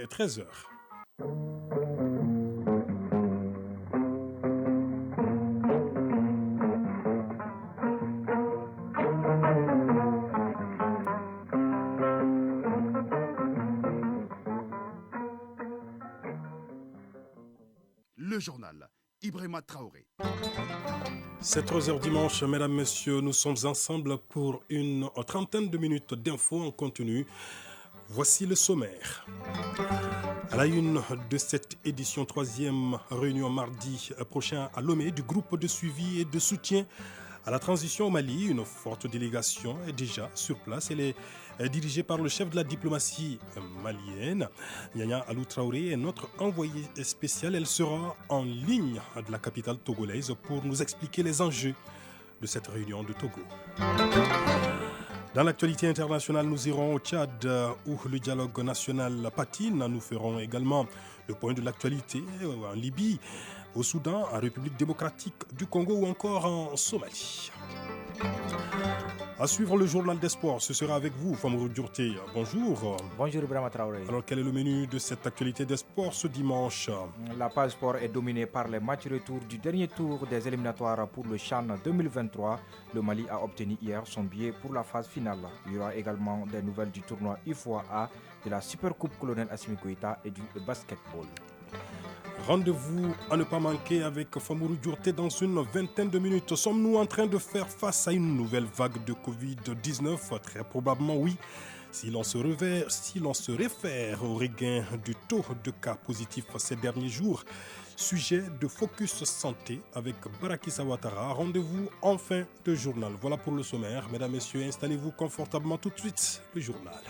13 heures. Le journal, Ibrahima Traoré. 7h dimanche, mesdames, messieurs, nous sommes ensemble pour une trentaine de minutes d'infos en continu. Voici le sommaire. À la une de cette édition, troisième réunion mardi prochain à Lomé du groupe de suivi et de soutien à la transition au Mali, une forte délégation est déjà sur place. Elle est dirigée par le chef de la diplomatie malienne, Yaya Alou Traoré, est notre envoyée spéciale. Elle sera en ligne de la capitale togolaise pour nous expliquer les enjeux de cette réunion de Togo. Dans l'actualité internationale, nous irons au Tchad où le dialogue national patine. Nous ferons également le point de l'actualité en Libye, au Soudan, en République démocratique du Congo ou encore en Somalie. À suivre le journal des sports, ce sera avec vous, Famourou Djourté. Bonjour. Bonjour Ibrahima Traoré. Alors quel est le menu de cette actualité des sports ce dimanche? La page sport est dominée par les matchs retour du dernier tour des éliminatoires pour le CHAN 2023. Le Mali a obtenu hier son billet pour la phase finale. Il y aura également des nouvelles du tournoi UFOA, de la Supercoupe Colonel Assimi Goïta et du basketball. Rendez-vous à ne pas manquer avec Famourou Djourté dans une vingtaine de minutes. Sommes-nous en train de faire face à une nouvelle vague de Covid-19? Très probablement oui, si l'on se réfère au regain du taux de cas positifs ces derniers jours. Sujet de Focus Santé avec Baraki Sawatara. Rendez-vous en fin de journal. Voilà pour le sommaire. Mesdames, Messieurs, installez-vous confortablement tout de suite. Le journal.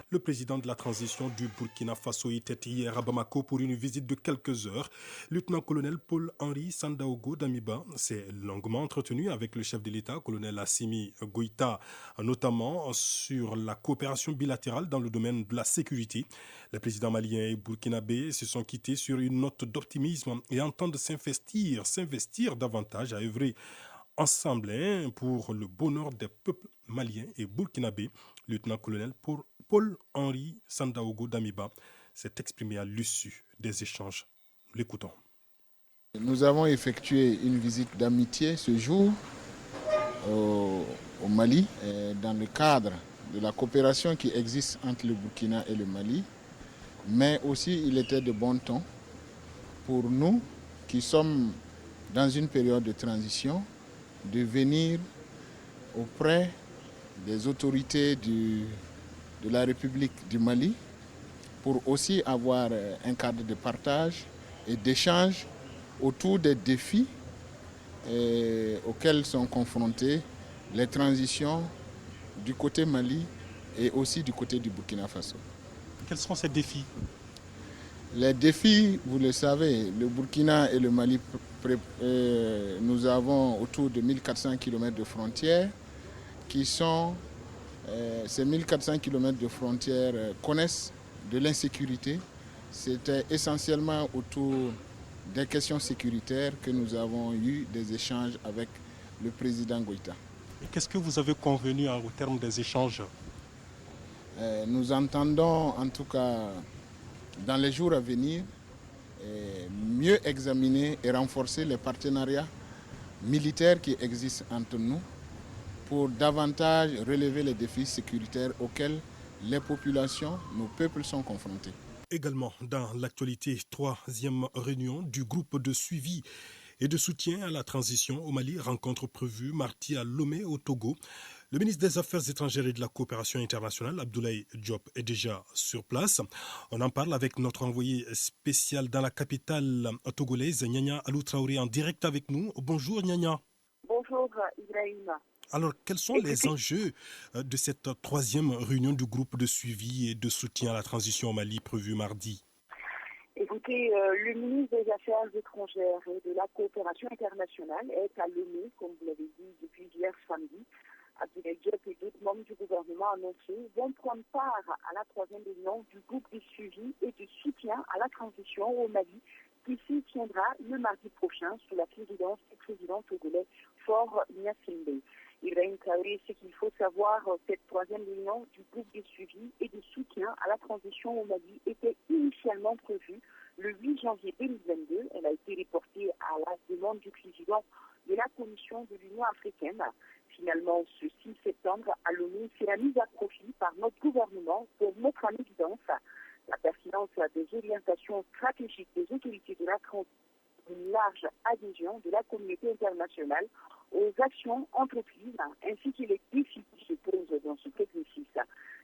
Le président de la transition du Burkina Faso était hier à Bamako pour une visite de quelques heures. Lieutenant-colonel Paul-Henri Sandaogo Damiba s'est longuement entretenu avec le chef de l'État, colonel Assimi Goïta, notamment sur la coopération bilatérale dans le domaine de la sécurité. Les présidents maliens et burkinabés se sont quittés sur une note d'optimisme et entendent s'investir davantage à œuvrer ensemble pour le bonheur des peuples maliens et burkinabés. Lieutenant-colonel Paul-Henri Sandaogo Damiba s'est exprimé à l'issue des échanges. L'écoutons. Nous avons effectué une visite d'amitié ce jour au Mali dans le cadre de la coopération qui existe entre le Burkina et le Mali. Mais aussi il était de bon ton pour nous qui sommes dans une période de transition de venir auprès des autorités de la République du Mali pour aussi avoir un cadre de partage et d'échange autour des défis auxquels sont confrontés les transitions du côté Mali et aussi du côté du Burkina Faso. Quels sont ces défis? Les défis, vous le savez, le Burkina et le Mali, nous avons autour de 1400 km de frontières qui sont, ces 1400 km de frontières connaissent de l'insécurité. C'était essentiellement autour des questions sécuritaires que nous avons eu des échanges avec le président Goïta. Et qu'est-ce que vous avez convenu au terme des échanges? Nous entendons en tout cas dans les jours à venir mieux examiner et renforcer les partenariats militaires qui existent entre nous pour davantage relever les défis sécuritaires auxquels les populations, nos peuples sont confrontés. Également dans l'actualité, troisième réunion du groupe de suivi et de soutien à la transition au Mali, rencontre prévue mardi à Lomé au Togo. Le ministre des Affaires étrangères et de la coopération internationale, Abdoulaye Diop, est déjà sur place. On en parle avec notre envoyé spécial dans la capitale togolaise, Nyanya Alou Traoré, en direct avec nous. Bonjour Nyanya. Bonjour Ibrahima. Alors, quels sont les enjeux de cette troisième réunion du groupe de suivi et de soutien à la transition au Mali prévue mardi? Écoutez, le ministre des Affaires étrangères et de la coopération internationale est à Lomé, comme vous l'avez dit, depuis hier samedi. Abdoulaye Diop et d'autres membres du gouvernement annoncés vont prendre part à la troisième réunion du groupe de suivi et de soutien à la transition au Mali qui s'y tiendra le mardi prochain sous la présidence du président togolais fort Niasimbe. Ibrahim Traoré, ce qu'il faut savoir, cette troisième réunion du groupe de suivi et de soutien à la transition au Mali était initialement prévue le 8 janvier 2022. Elle a été reportée à la demande du président de la Commission de l'Union africaine. Finalement, ce 6 septembre, à l'ONU, sera mise à profit par notre gouvernement pour mettre en évidence la pertinence des orientations stratégiques des autorités de la transition, une large adhésion de la communauté internationale aux actions entreprises ainsi que les défis qui se posent dans ce exercice.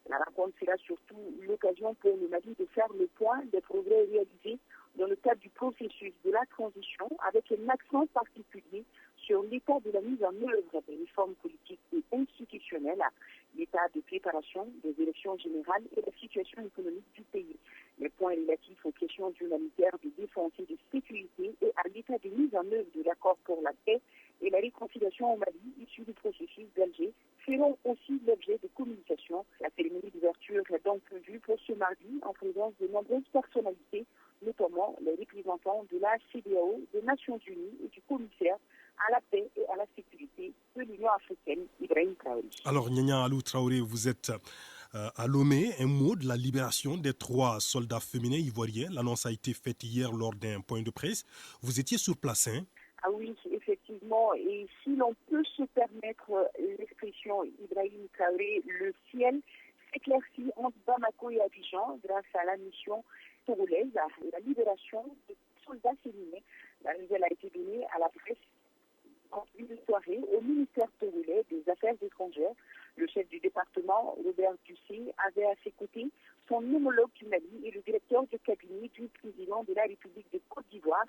La rencontre sera surtout l'occasion pour le Mali de faire le point des progrès réalisés dans le cadre du processus de la transition avec un accent particulier sur l'état de la mise en œuvre des réformes politiques et institutionnelles, l'état de préparation des élections générales et la situation économique du pays. Les points relatifs aux questions humanitaires de défense et de sécurité et à l'état de mise en œuvre de l'accord pour la paix et la réconciliation au Mali issu du processus d'Alger feront aussi l'objet de communication. La cérémonie d'ouverture est donc prévue pour ce mardi en présence de nombreuses personnalités, notamment les représentants de la CEDEAO, des Nations Unies et du commissaire à la paix et à la sécurité de l'Union africaine, Ibrahim Traoré. Alors, Nyanya Alou Traoré, vous êtes à Lomé. Un mot de la libération des 3 soldats féminins ivoiriens. L'annonce a été faite hier lors d'un point de presse. Vous étiez sur place, hein? Ah oui, effectivement. Et si l'on peut se permettre l'expression Ibrahim Traoré, le ciel s'éclaircit entre Bamako et Abidjan grâce à la mission togolaise, la libération des soldats féminins. La nouvelle a été donnée à la presse en une soirée au ministère togolais des Affaires étrangères. Le chef du département, Robert Dussé, avait à ses côtés son homologue du Mali et le directeur de cabinet du président de la République de Côte d'Ivoire,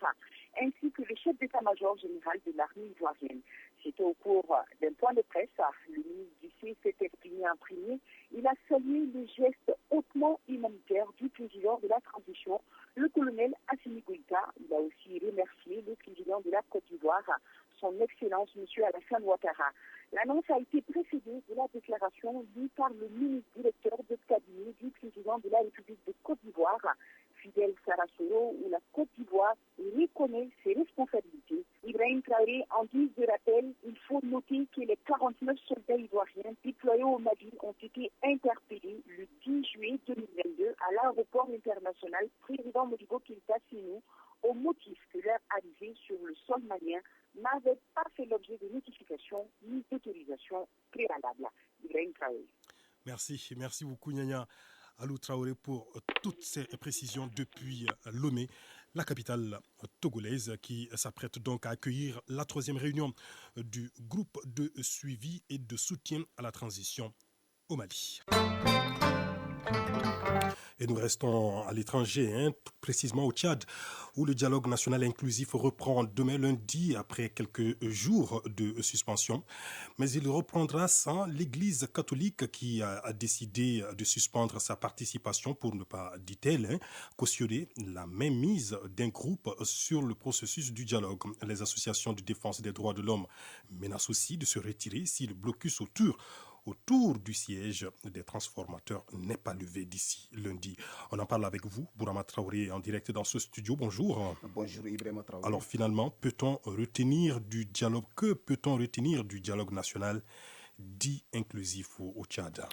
ainsi que le chef d'état-major général de l'armée ivoirienne. C'était au cours d'un point de presse. Le ministre Dussé s'est exprimé en premier. Il a salué le geste hautement humanitaire du président de la transition, le colonel Assimi Goïta. Il a aussi remercié le président de la Côte d'Ivoire, son Excellence M. Alassane Ouattara. L'annonce a été précédée de la déclaration lue par le ministre directeur de cabinet du président de la République de Côte d'Ivoire, Fidel Sarasoro, où la Côte d'Ivoire reconnaît ses responsabilités. Ibrahim Traoré, en guise de rappel, il faut noter que les 49 soldats ivoiriens déployés au Mali ont été interpellés le 10 juillet 2022 à l'aéroport international président Modibo Keïta Sénou au motif que leur arrivée sur le sol malien n'avait pas fait l'objet de notification ni d'autorisation préalable. Ibrahim Traoré. Merci beaucoup Nyanya Alou Traoré pour toutes ces précisions depuis Lomé, la capitale togolaise qui s'apprête donc à accueillir la 3e réunion du groupe de suivi et de soutien à la transition au Mali. Et nous restons à l'étranger, précisément au Tchad, où le dialogue national inclusif reprend demain lundi après quelques jours de suspension. Mais il reprendra sans l'Église catholique qui a décidé de suspendre sa participation pour ne pas, dit-elle, cautionner la mainmise d'un groupe sur le processus du dialogue. Les associations de défense des droits de l'homme menacent aussi de se retirer si le blocus autour du siège des transformateurs n'est pas levé d'ici lundi. On en parle avec vous, Bourama Traoré, en direct dans ce studio. Bonjour. Bonjour Ibrahim Traoré. Alors finalement, peut-on retenir du dialogue, que peut-on retenir du dialogue national dit inclusif au Tchad?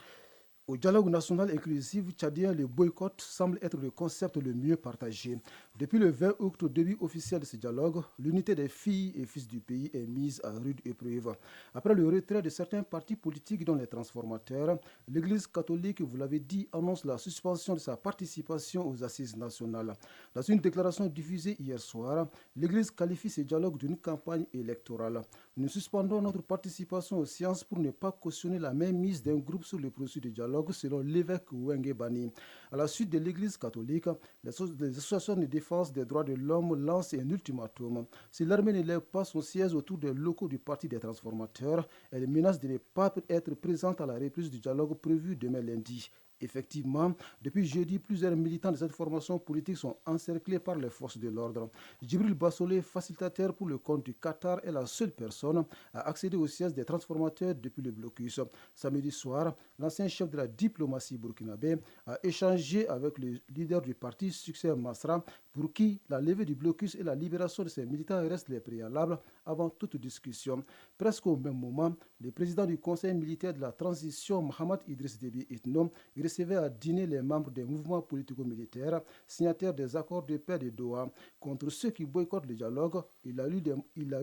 Au dialogue national inclusif tchadien, le boycott semble être le concept le mieux partagé. Depuis le 20 août, au début officiel de ce dialogue, l'unité des filles et fils du pays est mise à rude épreuve. Après le retrait de certains partis politiques dont les transformateurs, l'Église catholique, vous l'avez dit, annonce la suspension de sa participation aux assises nationales. Dans une déclaration diffusée hier soir, l'Église qualifie ce dialogue d'une campagne électorale. Nous suspendons notre participation aux séances pour ne pas cautionner la mainmise d'un groupe sur le processus de dialogue, selon l'évêque Wenge Bani. À la suite de l'Église catholique, les associations de défense des droits de l'homme lancent un ultimatum. Si l'armée ne lève pas son siège autour des locaux du Parti des transformateurs, elle menace de ne pas être présente à la reprise du dialogue prévu demain lundi. Effectivement, depuis jeudi, plusieurs militants de cette formation politique sont encerclés par les forces de l'ordre. Djibril Bassolé, facilitateur pour le compte du Qatar, est la seule personne à accéder au siège des transformateurs depuis le blocus. Samedi soir, l'ancien chef de la diplomatie burkinabé a échangé avec le leader du parti, Succès Masra, pour qui la levée du blocus et la libération de ses militants restent les préalables avant toute discussion. Presque au même moment, le président du conseil militaire de la transition, Mohamed Idriss Déby Itno, recevait à dîner les membres des mouvements politico-militaires signataires des accords de paix de Doha. Contre ceux qui boycottent le dialogue, il a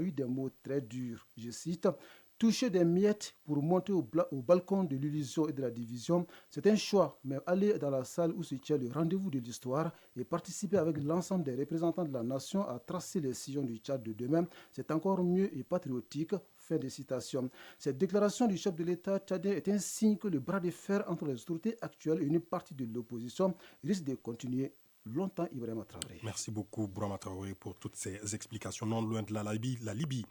eu des mots très durs. Je cite: toucher des miettes pour monter au balcon de l'illusion et de la division, c'est un choix, mais aller dans la salle où se tient le rendez-vous de l'histoire et participer avec l'ensemble des représentants de la nation à tracer les sillons du Tchad de demain, c'est encore mieux et patriotique. Fin de citation. Cette déclaration du chef de l'État tchadien est un signe que le bras de fer entre les autorités actuelles et une partie de l'opposition risque de continuer longtemps. Ibrahima Traoré. Merci beaucoup, Bourama Traoré, pour toutes ces explications. Non loin de la Libye,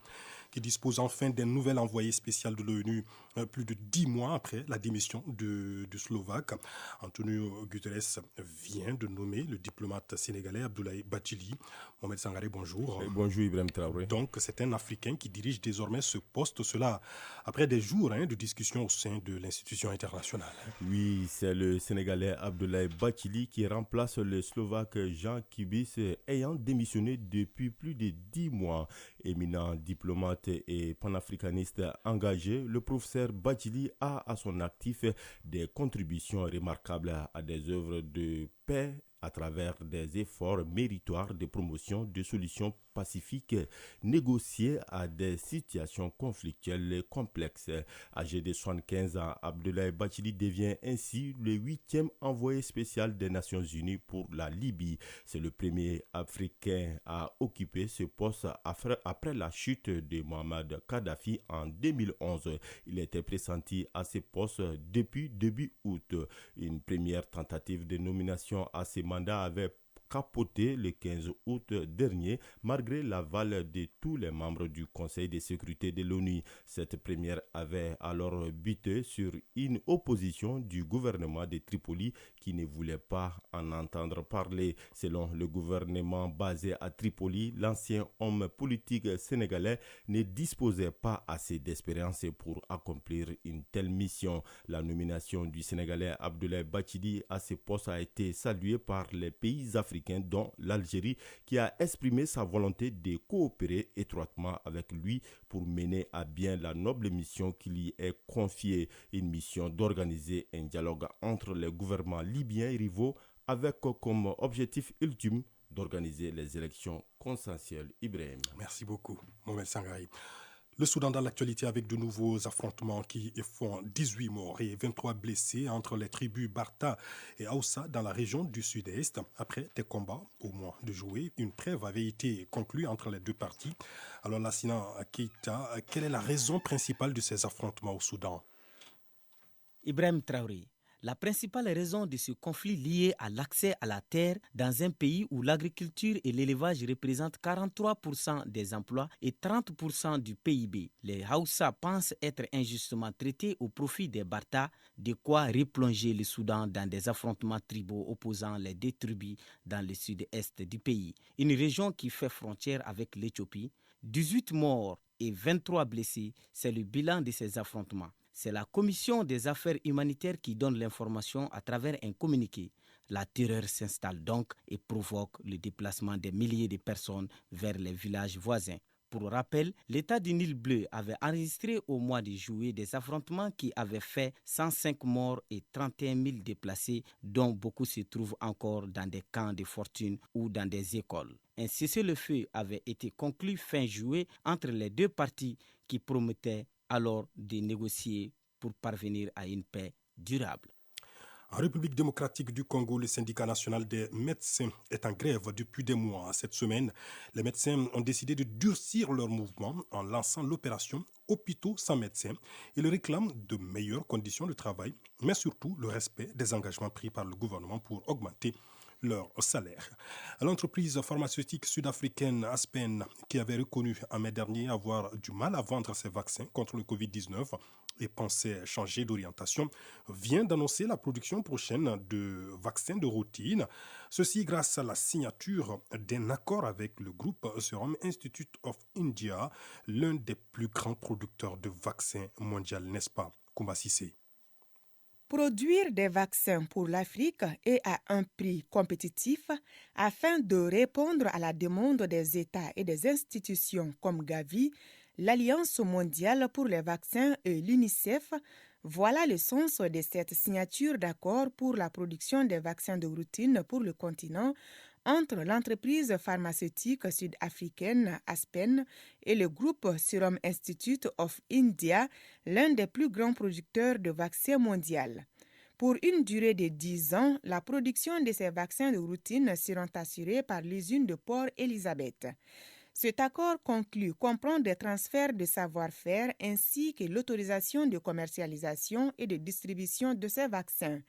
qui dispose enfin d'un nouvel envoyé spécial de l'ONU plus de 10 mois après la démission du Slovaque. Antonio Guterres vient de nommer le diplomate sénégalais Abdoulaye Bathily. Mohamed Sangaré, bonjour. Bonjour Ibrahim Traoré. Donc c'est un Africain qui dirige désormais ce poste, cela après des jours de discussion au sein de l'institution internationale. Oui, c'est le Sénégalais Abdoulaye Bathily qui remplace le Slovaque Jean Kubis ayant démissionné depuis plus de 10 mois. Éminent diplomate et panafricaniste engagé, le professeur Bathily a à son actif des contributions remarquables à des œuvres de paix à travers des efforts méritoires de promotion de solutions pacifiques négociées à des situations conflictuelles complexes. Âgé de 75 ans, Abdoulaye Bathily devient ainsi le 8e envoyé spécial des Nations Unies pour la Libye. C'est le premier Africain à occuper ce poste après la chute de Mohamed Kadhafi en 2011. Il était pressenti à ce poste depuis début août. Une première tentative de nomination à ce mandat avait capoté le 15 août dernier, malgré l'aval de tous les membres du Conseil de sécurité de l'ONU. Cette première avait alors buté sur une opposition du gouvernement de Tripoli qui ne voulait pas en entendre parler. Selon le gouvernement basé à Tripoli, l'ancien homme politique sénégalais ne disposait pas assez d'expérience pour accomplir une telle mission. La nomination du Sénégalais Abdoulaye Bathily à ce poste a été saluée par les pays africains, dont l'Algérie, qui a exprimé sa volonté de coopérer étroitement avec lui pour mener à bien la noble mission qui lui est confiée, une mission d'organiser un dialogue entre les gouvernements libyens et rivaux avec comme objectif ultime d'organiser les élections consensuelles. Ibrahim. Merci beaucoup, Mohamed Sangaré. Le Soudan dans l'actualité avec de nouveaux affrontements qui font 18 morts et 23 blessés entre les tribus Barta et Aoussa dans la région du sud-est. Après des combats au mois de juillet, une trêve avait été conclue entre les deux parties. Alors Lassina Keita, quelle est la raison principale de ces affrontements au Soudan? Ibrahim Traoré. La principale raison de ce conflit lié à l'accès à la terre dans un pays où l'agriculture et l'élevage représentent 43% des emplois et 30% du PIB. Les Haoussa pensent être injustement traités au profit des Barta, de quoi replonger le Soudan dans des affrontements tribaux opposant les deux tribus dans le sud-est du pays. Une région qui fait frontière avec l'Éthiopie. 18 morts et 23 blessés, c'est le bilan de ces affrontements. C'est la Commission des affaires humanitaires qui donne l'information à travers un communiqué. La terreur s'installe donc et provoque le déplacement des milliers de personnes vers les villages voisins. Pour rappel, l'État du Nil bleu avait enregistré au mois de juillet des affrontements qui avaient fait 105 morts et 31 000 déplacés, dont beaucoup se trouvent encore dans des camps de fortune ou dans des écoles. Un cessez-le-feu avait été conclu fin juillet entre les deux parties qui promettaient alors de négocier pour parvenir à une paix durable. En République démocratique du Congo, le syndicat national des médecins est en grève depuis des mois. Cette semaine, les médecins ont décidé de durcir leur mouvement en lançant l'opération Hôpitaux sans médecins. Ils réclament de meilleures conditions de travail, mais surtout le respect des engagements pris par le gouvernement pour augmenter leur salaire. L'entreprise pharmaceutique sud-africaine Aspen, qui avait reconnu en mai dernier avoir du mal à vendre ses vaccins contre le Covid-19 et pensait changer d'orientation, vient d'annoncer la production prochaine de vaccins de routine. Ceci grâce à la signature d'un accord avec le groupe Serum Institute of India, l'un des plus grands producteurs de vaccins mondial, n'est-ce pas, Koumba Sissé? Produire des vaccins pour l'Afrique et à un prix compétitif afin de répondre à la demande des États et des institutions comme Gavi, l'Alliance mondiale pour les vaccins et l'UNICEF, voilà le sens de cette signature d'accord pour la production des vaccins de routine pour le continent entre l'entreprise pharmaceutique sud-africaine Aspen et le groupe Serum Institute of India, l'un des plus grands producteurs de vaccins mondiaux. Pour une durée de 10 ans, la production de ces vaccins de routine sera assurée par l'usine de Port Elizabeth. Cet accord conclu comprend des transferts de savoir-faire ainsi que l'autorisation de commercialisation et de distribution de ces vaccins.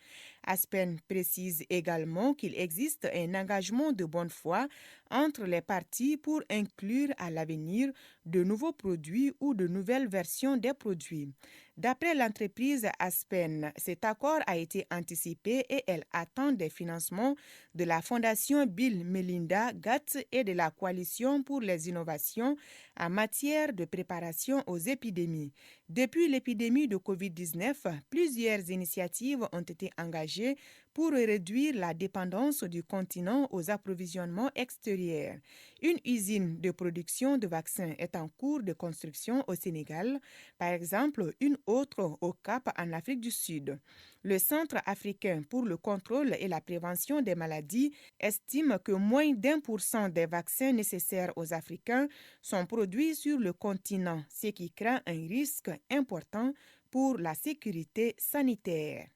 Aspen précise également qu'il existe un engagement de bonne foi entre les parties pour inclure à l'avenir de nouveaux produits ou de nouvelles versions des produits. D'après l'entreprise Aspen, cet accord a été anticipé et elle attend des financements de la Fondation Bill Melinda Gates et de la Coalition pour les innovations en matière de préparation aux épidémies. Depuis l'épidémie de COVID-19, plusieurs initiatives ont été engagées pour réduire la dépendance du continent aux approvisionnements extérieurs. Une usine de production de vaccins est en cours de construction au Sénégal, par exemple une autre au Cap en Afrique du Sud. Le Centre africain pour le contrôle et la prévention des maladies estime que moins d'1% des vaccins nécessaires aux Africains sont produits sur le continent, ce qui crée un risque important pour la sécurité sanitaire.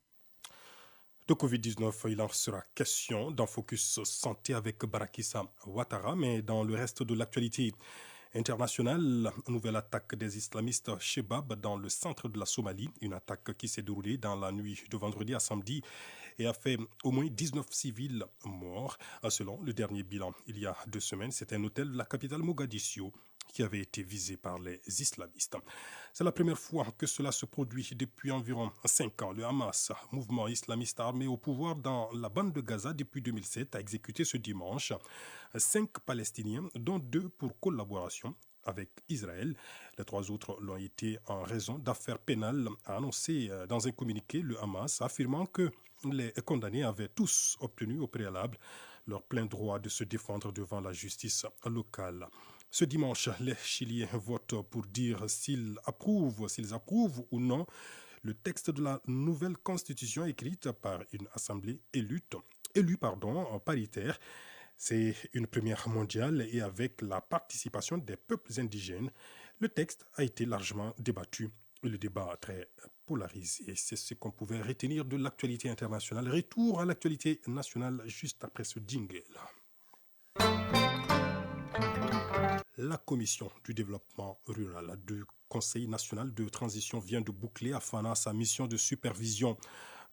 De Covid-19, il en sera question dans Focus Santé avec Barakissa Ouattara, mais dans le reste de l'actualité internationale, nouvelle attaque des islamistes Shebab dans le centre de la Somalie, une attaque qui s'est déroulée dans la nuit de vendredi à samedi et a fait au moins 19 civils morts. Selon le dernier bilan, il y a 2 semaines, c'est un hôtel de la capitale Mogadiscio qui avait été visé par les islamistes. C'est la première fois que cela se produit depuis environ 5 ans. Le Hamas, mouvement islamiste armé au pouvoir dans la bande de Gaza depuis 2007, a exécuté ce dimanche 5 Palestiniens, dont 2 pour collaboration avec Israël. Les 3 autres l'ont été en raison d'affaires pénales, a annoncé dans un communiqué le Hamas, affirmant que les condamnés avaient tous obtenu au préalable leur plein droit de se défendre devant la justice locale. Ce dimanche, les Chiliens votent pour dire s'ils approuvent ou non le texte de la nouvelle constitution écrite par une assemblée élue paritaire. C'est une première mondiale et avec la participation des peuples indigènes, le texte a été largement débattu. Le débat très polarisé, c'est ce qu'on pouvait retenir de l'actualité internationale. Retour à l'actualité nationale juste après ce jingle. La Commission du développement rural du Conseil national de transition vient de boucler à Fana sa mission de supervision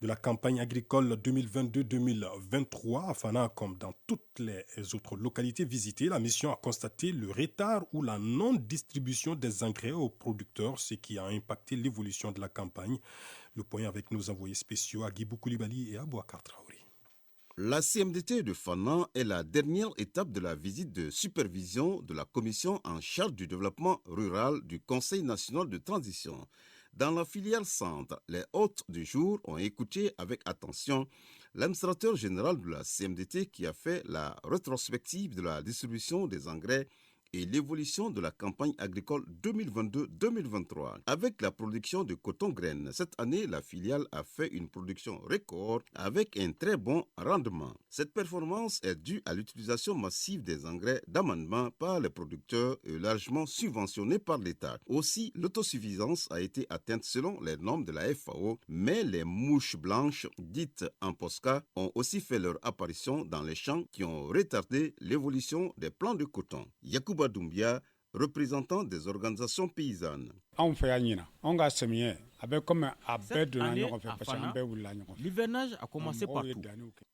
de la campagne agricole 2022-2023. À Fana, comme dans toutes les autres localités visitées, la mission a constaté le retard ou la non-distribution des engrais aux producteurs, ce qui a impacté l'évolution de la campagne. Le point avec nos envoyés spéciaux Agibou Koulibaly et Abouakar Traoré. La CMDT de Fana est la dernière étape de la visite de supervision de la commission en charge du développement rural du Conseil national de transition. Dans la filière centre, les hôtes du jour ont écouté avec attention l'administrateur général de la CMDT qui a fait la rétrospective de la distribution des engrais et l'évolution de la campagne agricole 2022-2023. Avec la production de coton-graines, cette année, la filiale a fait une production record avec un très bon rendement. Cette performance est due à l'utilisation massive des engrais d'amendement par les producteurs et largement subventionnés par l'État. Aussi, l'autosuffisance a été atteinte selon les normes de la FAO, mais les mouches blanches, dites en posca, ont aussi fait leur apparition dans les champs qui ont retardé l'évolution des plants de coton. Yacouba Doumbia représentant des organisations paysannes. Cette année, à Fana, l'hivernage a commencé partout,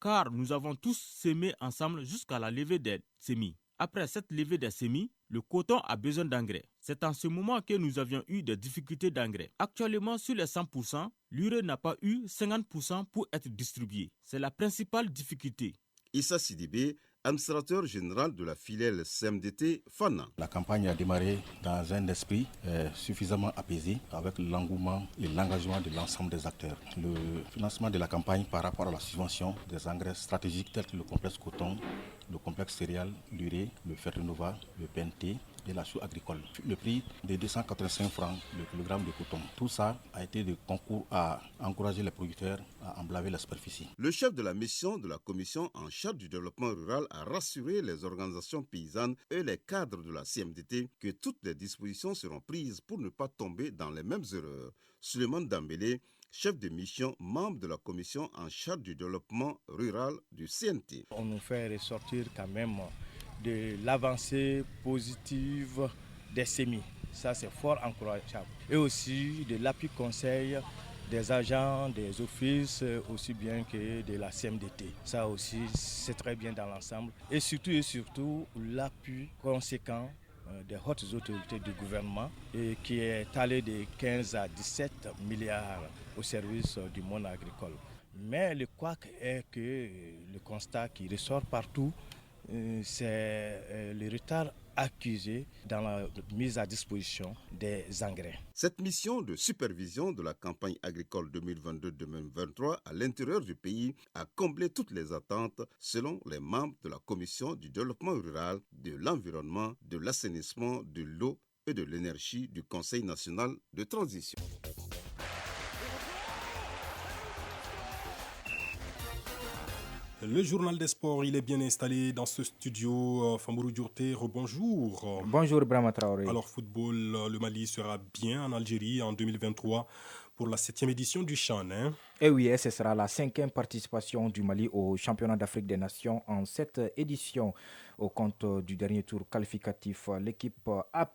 car nous avons tous semé ensemble jusqu'à la levée des semis. Après cette levée des semis, le coton a besoin d'engrais. C'est en ce moment que nous avions eu des difficultés d'engrais. Actuellement, sur les 100%, l'urée n'a pas eu 50% pour être distribuée. C'est la principale difficulté. Issa Sidibé, administrateur général de la filiale CMDT Fana. La campagne a démarré dans un esprit suffisamment apaisé avec l'engouement et l'engagement de l'ensemble des acteurs. Le financement de la campagne par rapport à la subvention des engrais stratégiques tels que le complexe coton, le complexe céréales, l'urée, le Ferrenova, le PNT et la chaux agricole. Le prix de 285 francs le kilogramme de coton. Tout ça a été de concours à encourager les producteurs à emblaver la superficie. Le chef de la mission de la commission en charge du développement rural a rassuré les organisations paysannes et les cadres de la CMDT que toutes les dispositions seront prises pour ne pas tomber dans les mêmes erreurs. Suleiman Dambélé, chef de mission, membre de la commission en charge du développement rural du CNT. On nous fait ressortir quand même de l'avancée positive des semis. Ça, c'est fort encourageable. Et aussi de l'appui conseil des agents, des offices, aussi bien que de la CMDT. Ça aussi, c'est très bien dans l'ensemble. Et surtout, l'appui conséquent des hautes autorités du gouvernement et qui est allé de 15 à 17 milliards au service du monde agricole. Mais le couac est que le constat qui ressort partout, c'est le retard accusé dans la mise à disposition des engrais. Cette mission de supervision de la campagne agricole 2022-2023 à l'intérieur du pays a comblé toutes les attentes selon les membres de la commission du développement rural, de l'environnement, de l'assainissement, de l'eau et de l'énergie du Conseil national de transition. Le journal des sports, il est bien installé dans ce studio. Fambourou Djourté, rebonjour. Bonjour Ibrahima Traoré. Alors football, le Mali sera bien en Algérie en 2023 pour la 7e édition du CHAN. Et oui, ce sera la 5e participation du Mali au championnat d'Afrique des Nations en cette édition. Au compte du dernier tour qualificatif, l'équipe A'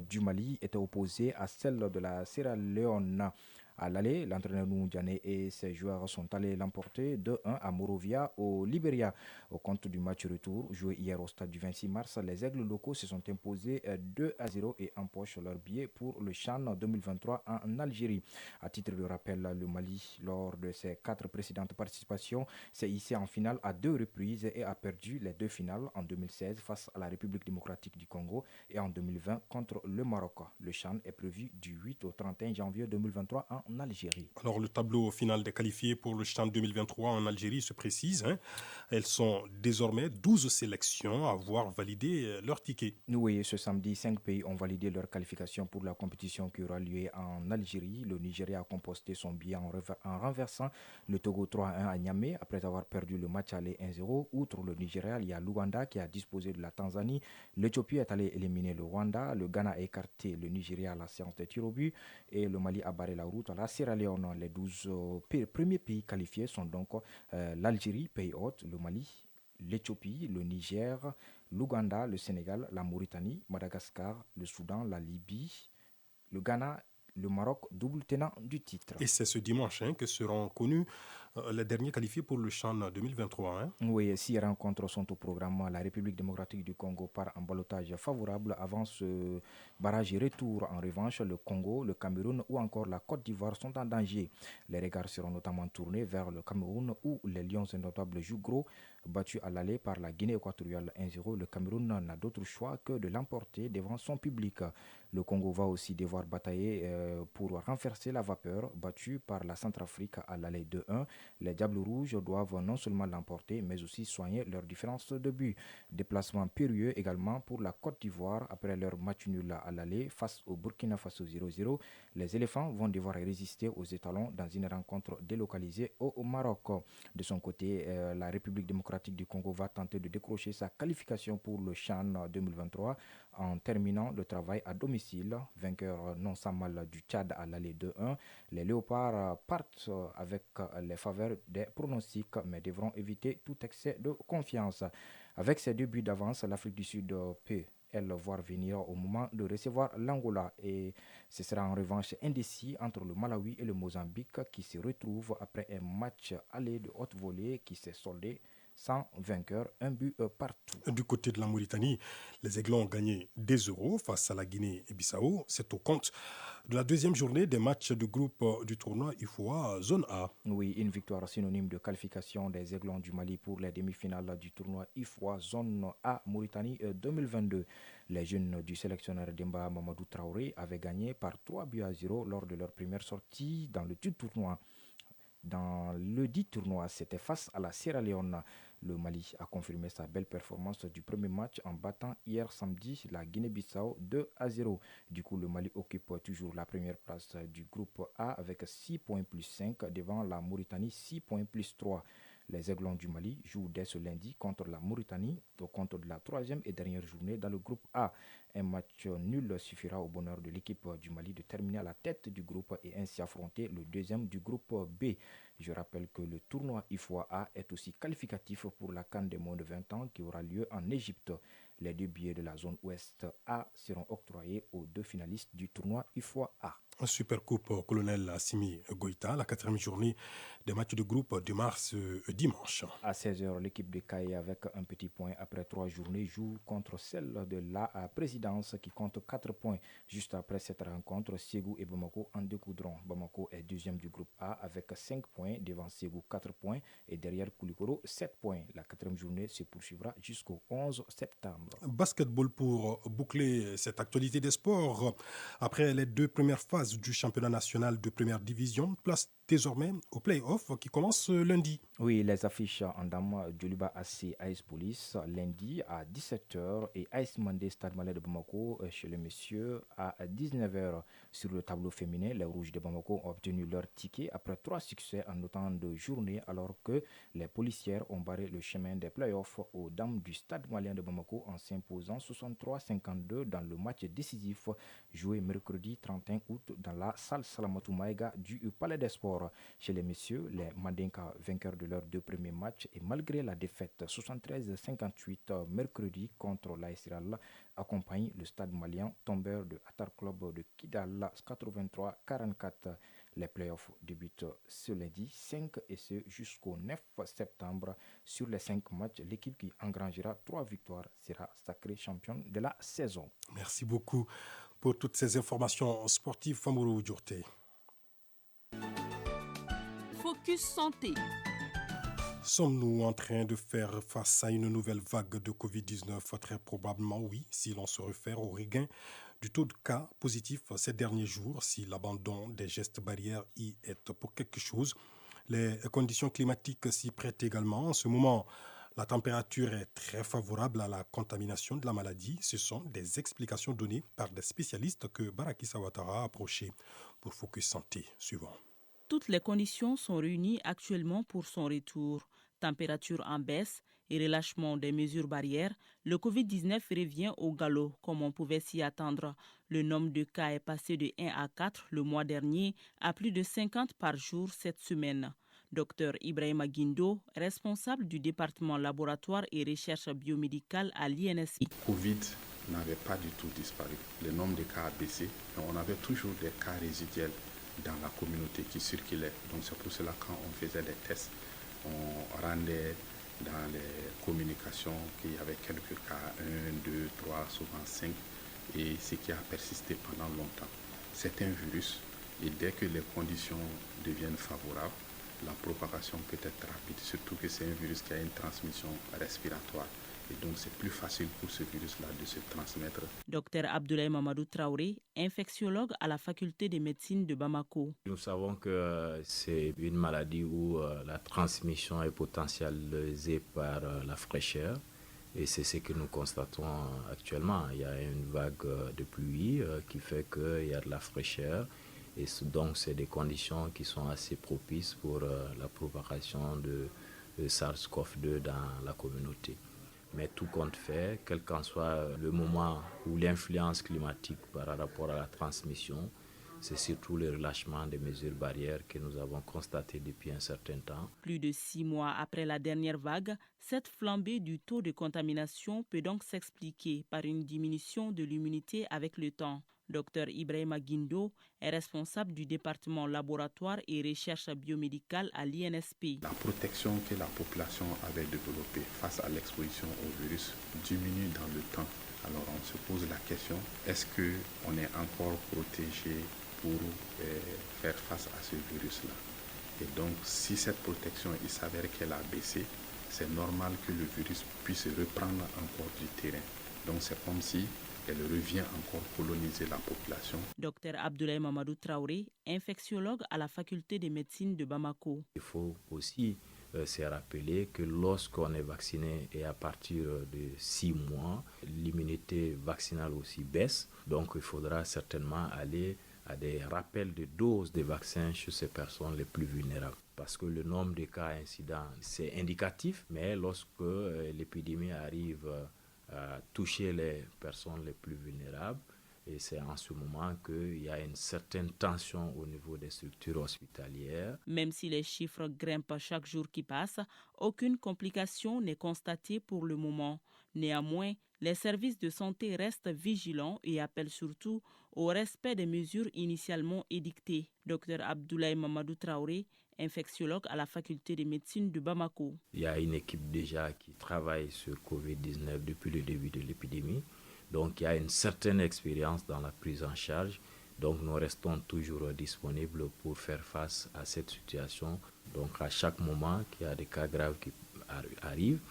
du Mali était opposée à celle de la Sierra Leone. À l'aller, l'entraîneur Noundiané et ses joueurs sont allés l'emporter 2-1 à Monrovia au Libéria. Au compte du match retour, joué hier au stade du 26 mars, les Aigles locaux se sont imposés 2-0 et empochent leur billet pour le CHAN 2023 en Algérie. À titre de rappel, le Mali, lors de ses 4 précédentes participations, s'est hissé en finale à 2 reprises et a perdu les 2 finales en 2016 face à la République démocratique du Congo et en 2020 contre le Maroc. Le CHAN est prévu du 8 au 31 janvier 2023 en Algérie. Alors le tableau final des qualifiés pour le CHAN 2023 en Algérie se précise. Elles sont désormais 12 sélections à avoir validé leur ticket. Oui, ce samedi, 5 pays ont validé leur qualification pour la compétition qui aura lieu en Algérie. Le Nigeria a composté son billet en renversant le Togo 3-1 à Niamey après avoir perdu le match aller 1-0. Outre le Nigeria, il y a l'Ouganda qui a disposé de la Tanzanie. L'Éthiopie est allée éliminer le Rwanda. Le Ghana a écarté le Nigeria à la séance des tirs au but et le Mali a barré la route à la Sierra Leone. Les 12 premiers pays qualifiés sont donc l'Algérie, pays hôte, le Mali, l'Éthiopie, le Niger, l'Ouganda, le Sénégal, la Mauritanie, Madagascar, le Soudan, la Libye, le Ghana, le Maroc, double tenant du titre. Et c'est ce dimanche que seront connus les derniers qualifiés pour le CHAN 2023. Oui, 6 rencontres sont au programme. La République démocratique du Congo part en ballottage favorable avant ce barrage retour. En revanche, le Congo, le Cameroun ou encore la Côte d'Ivoire sont en danger. Les regards seront notamment tournés vers le Cameroun où les Lions indomptables jouent gros. Battu à l'aller par la Guinée équatoriale 1-0, le Cameroun n'a d'autre choix que de l'emporter devant son public. Le Congo va aussi devoir batailler pour renverser la vapeur, battu par la Centrafrique à l'aller 2-1. Les Diables Rouges doivent non seulement l'emporter, mais aussi soigner leur différence de but. Déplacement périlleux également pour la Côte d'Ivoire après leur match nul à l'aller face au Burkina Faso 0-0. Les éléphants vont devoir résister aux étalons dans une rencontre délocalisée au Maroc. De son côté, la République démocratique du Congo va tenter de décrocher sa qualification pour le CHAN 2023 en terminant le travail à domicile. Vainqueur non sans mal du Tchad à l'aller 2-1. Les Léopards partent avec les faveurs des pronostics mais devront éviter tout excès de confiance. Avec ses 2 buts d'avance, l'Afrique du Sud peut elle, voir venir au moment de recevoir l'Angola. Et ce sera en revanche indécis entre le Malawi et le Mozambique qui se retrouvent après un match aller de haute volée qui s'est soldé sans vainqueur, un but partout. Du côté de la Mauritanie, les Aiglons ont gagné des euros face à la Guinée-Bissau. C'est au compte de la deuxième journée des matchs de groupe du tournoi IFOA Zone A. Oui, une victoire synonyme de qualification des Aiglons du Mali pour les demi-finales du tournoi IFOA Zone A Mauritanie 2022. Les jeunes du sélectionneur Demba Mamadou Traoré avaient gagné par 3-0 lors de leur première sortie dans le tournoi. Dans le dit tournoi, c'était face à la Sierra Leone. Le Mali a confirmé sa belle performance du premier match en battant hier samedi la Guinée-Bissau 2-0. Du coup, le Mali occupe toujours la première place du groupe A avec 6 points plus 5 devant la Mauritanie 6 points plus 3. Les Aiglons du Mali jouent dès ce lundi contre la Mauritanie au compte de la troisième et dernière journée dans le groupe A. Un match nul suffira au bonheur de l'équipe du Mali de terminer à la tête du groupe et ainsi affronter le deuxième du groupe B. Je rappelle que le tournoi IFOA A est aussi qualificatif pour la CAN des moins de 20 ans qui aura lieu en Égypte. Les 2 billets de la zone ouest A seront octroyés aux 2 finalistes du tournoi IFOA A. Supercoupe Colonel Assimi Goïta, la 4e journée des matchs de groupe démarre ce dimanche. À 16h, l'équipe de Kaye avec un petit point après 3 journées joue contre celle de la présidence qui compte 4 points. Juste après cette rencontre, Ségou et Bamako en découdront. Bamako est deuxième du groupe A avec 5 points, devant Ségou 4 points et derrière Koulikoro 7 points. La 4e journée se poursuivra jusqu'au 11 septembre. Basketball pour boucler cette actualité des sports. Après les 2 premières phases du championnat national de première division, place désormais au play-off qui commence lundi. Oui, les affiches en dames, Djoliba AC AS Police lundi à 17h et AS Mandé Stade Malais de Bamako chez les messieurs à 19h. Sur le tableau féminin, les Rouges de Bamako ont obtenu leur ticket après 3 succès en autant de journées alors que les policières ont barré le chemin des play-offs aux dames du Stade Malien de Bamako en s'imposant 63-52 dans le match décisif joué mercredi 31 août dans la salle Salamatou Maïga du Palais des Sports. Chez les messieurs, les Mandinka vainqueurs de leurs 2 premiers matchs et malgré la défaite 73-58 mercredi contre l'AS Hiral accompagnent le stade malien tombeur de Atar Club de Kidal 83-44. Les playoffs débutent ce lundi 5 et ce jusqu'au 9 septembre. Sur les 5 matchs, l'équipe qui engrangera 3 victoires sera sacrée championne de la saison. Merci beaucoup pour toutes ces informations sportives, Famuru Djourté. Focus Santé. Sommes-nous en train de faire face à une nouvelle vague de Covid-19? Très probablement oui, si l'on se réfère au regain du taux de cas positifs ces derniers jours, si l'abandon des gestes barrières y est pour quelque chose. Les conditions climatiques s'y prêtent également. En ce moment, la température est très favorable à la contamination de la maladie. Ce sont des explications données par des spécialistes que Baraki Sawatara a approchés pour Focus Santé suivant. Toutes les conditions sont réunies actuellement pour son retour. Température en baisse et relâchement des mesures barrières, le Covid-19 revient au galop comme on pouvait s'y attendre. Le nombre de cas est passé de 1 à 4 le mois dernier à plus de 50 par jour cette semaine. Dr Ibrahima Guindo, responsable du département laboratoire et recherche biomédicale à l'INSI. Covid n'avait pas du tout disparu. Le nombre de cas a baissé, mais on avait toujours des cas résiduels dans la communauté qui circulaient. Donc c'est pour cela quand on faisait des tests, on rendait dans les communications qu'il y avait quelques cas, 1, 2, 3, souvent 5, et ce qui a persisté pendant longtemps. C'est un virus et dès que les conditions deviennent favorables, la propagation peut être rapide, surtout que c'est un virus qui a une transmission respiratoire. Et donc, c'est plus facile pour ce virus-là de se transmettre. Dr Abdoulaye Mamadou Traoré, infectiologue à la faculté de médecine de Bamako. Nous savons que c'est une maladie où la transmission est potentialisée par la fraîcheur. Et c'est ce que nous constatons actuellement. Il y a une vague de pluie qui fait qu'il y a de la fraîcheur. Et donc, c'est des conditions qui sont assez propices pour la propagation de SARS-CoV-2 dans la communauté. Mais tout compte fait, quel qu'en soit le moment ou l'influence climatique par rapport à la transmission, c'est surtout le relâchement des mesures barrières que nous avons constaté depuis un certain temps. Plus de 6 mois après la dernière vague, cette flambée du taux de contamination peut donc s'expliquer par une diminution de l'immunité avec le temps. Dr Ibrahima Guindo est responsable du département laboratoire et recherche biomédicale à l'INSP. La protection que la population avait développée face à l'exposition au virus diminue dans le temps. Alors on se pose la question, est-ce qu'on est encore protégé pour faire face à ce virus-là? Et donc si cette protection, il s'avère qu'elle a baissé, c'est normal que le virus puisse reprendre encore du terrain. Donc c'est comme si elle revient encore coloniser la population. Dr Abdoulaye Mamadou Traoré, infectiologue à la faculté de médecine de Bamako. Il faut aussi se rappeler que lorsqu'on est vacciné et à partir de 6 mois, l'immunité vaccinale aussi baisse. Donc il faudra certainement aller à des rappels de doses de vaccins chez ces personnes les plus vulnérables. Parce que le nombre de cas incidents, c'est indicatif, mais lorsque l'épidémie arrive à toucher les personnes les plus vulnérables, et c'est en ce moment qu'il y a une certaine tension au niveau des structures hospitalières. Même si les chiffres grimpent chaque jour qui passe, aucune complication n'est constatée pour le moment. Néanmoins, les services de santé restent vigilants et appellent surtout au respect des mesures initialement édictées. Dr Abdoulaye Mamadou Traoré, infectiologue à la faculté de médecine de Bamako. Il y a une équipe déjà qui travaille sur Covid-19 depuis le début de l'épidémie. Donc il y a une certaine expérience dans la prise en charge. Donc nous restons toujours disponibles pour faire face à cette situation. Donc à chaque moment qu'il y a des cas graves qui arrivent,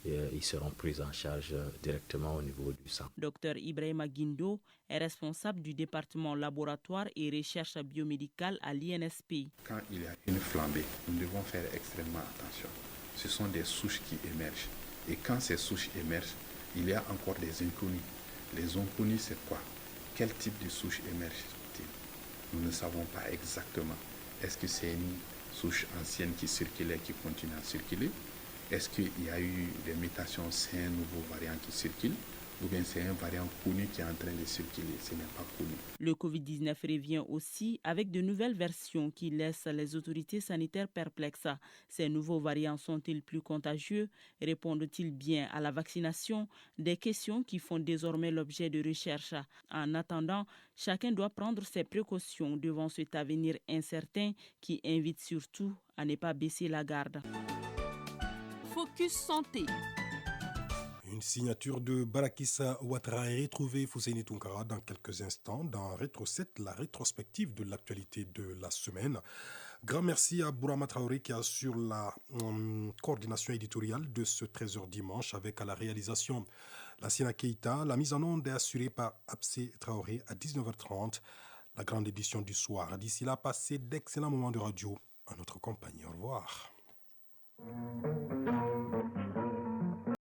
ils seront pris en charge directement au niveau du sang. Dr Ibrahima Guindo est responsable du département laboratoire et recherche biomédicale à l'INSP. Quand il y a une flambée, nous devons faire extrêmement attention. Ce sont des souches qui émergent. Et quand ces souches émergent, il y a encore des inconnus. Les inconnus, c'est quoi? Quel type de souche émerge-t-il? Nous ne savons pas exactement. Est-ce que c'est une souche ancienne qui circulait, qui continue à circuler? Est-ce qu'il y a eu des mutations, c'est un nouveau variant qui circule? Ou bien c'est un variant connu qui est en train de circuler, ce n'est pas connu. Le Covid-19 revient aussi avec de nouvelles versions qui laissent les autorités sanitaires perplexes. Ces nouveaux variants sont-ils plus contagieux? Répondent-ils bien à la vaccination? Des questions qui font désormais l'objet de recherches. En attendant, chacun doit prendre ses précautions devant cet avenir incertain qui invite surtout à ne pas baisser la garde. Focus Santé. Une signature de Barakissa Ouattara est retrouvée, Fousseini Tounkara, dans quelques instants dans Rétro 7, la rétrospective de l'actualité de la semaine. Grand merci à Bourama Traoré qui assure la coordination éditoriale de ce 13h dimanche avec à la réalisation la Siena Keita. La mise en onde est assurée par Absé Traoré à 19h30, la grande édition du soir. D'ici là, passez d'excellents moments de radio à notre compagnie. Au revoir.